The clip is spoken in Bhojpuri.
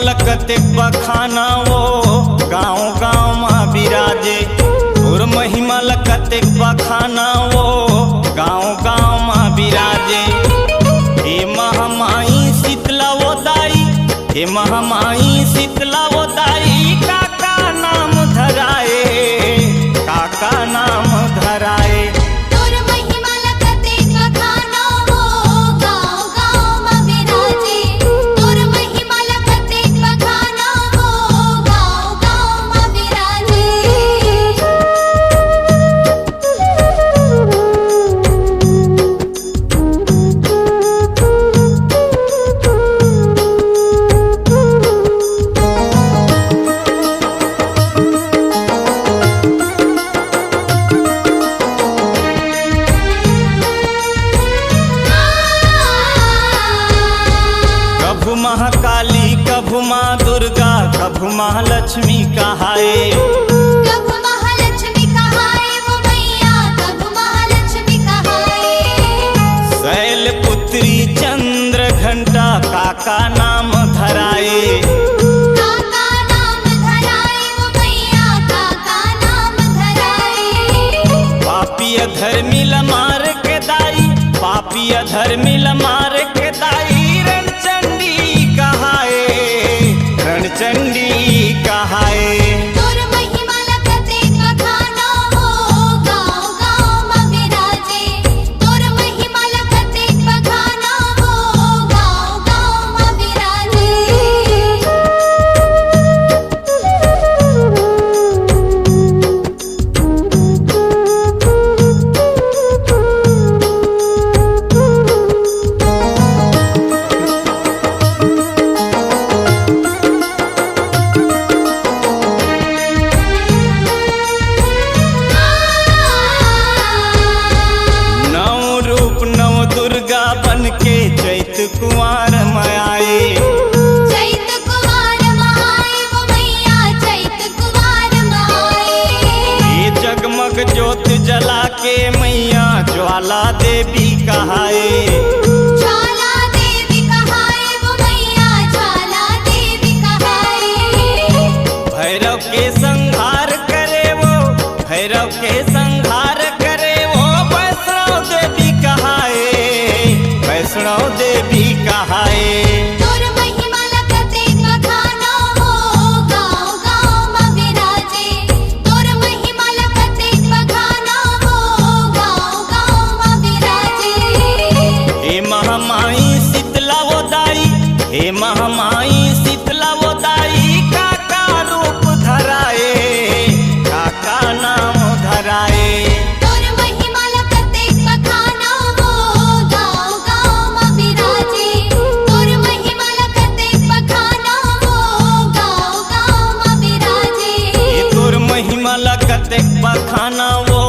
कतेक बखाना वो गाँव गाँव माँ बिराजे। तोर महिमा कतेक बखाना वो गाँव गाँव माँ बिराजे। हे महामाई शीतला वो दाई, हे महामाई शीतला वो दाई, काका नाम धराए, काका नाम धराए। कभु महाकाली कभु माँ दुर्गा कभु महालक्ष्मी कहाए। कभु महालक्ष्मी कहाए वो मैया, कभु महालक्ष्मी कहाए। शैल पुत्री चंद्र घंटा काका नाम धराए। काका नाम धराए वो मैया, काका नाम धराए। पापी अधर्मी लमार के दाई, पापी अधर्मी लमार के दाई, रणचंडी कहाए, रणचंडी कहाए। तोर महिमा कतेक बखाना हो गाँव गाँव माँ बिराजे। तोर महिमा कतेक बखाना हो गाँव गाँव माँ बिराजे। बनके चैत कुंवार माए। चैत कुंवार माए वो मैया, चैत कुंवार माए। ये जगमग ज्योत जला के मैया ज्वाला देवी कहाए। ज्वाला देवी कहाए वो मैया, ज्वाला देवी कहाए। भैरव के संहार करे वो, भैरव के संहार करे वो, वैष्णव देवी कहाए, वैष्णव देवी कहाए। तोर महिमा कतेक बखाना हो गाँव गाँव माँ बिराजे। तोर महिमा कतेक बखाना हो गाँव गाँव माँ बिराजे। हे महामाई शीतला वो दाई, हे महामाई शीतला वो दाई, काका रूप धराए, काका नाम धराए। तोर महिमा कतेक बखाना हो गाँव गाँव माँ बिराजे। तोर महिमा कतेक बखाना हो गाँव गाँव माँ बिराजे। ये तोर महिमा कतेक बखाना वो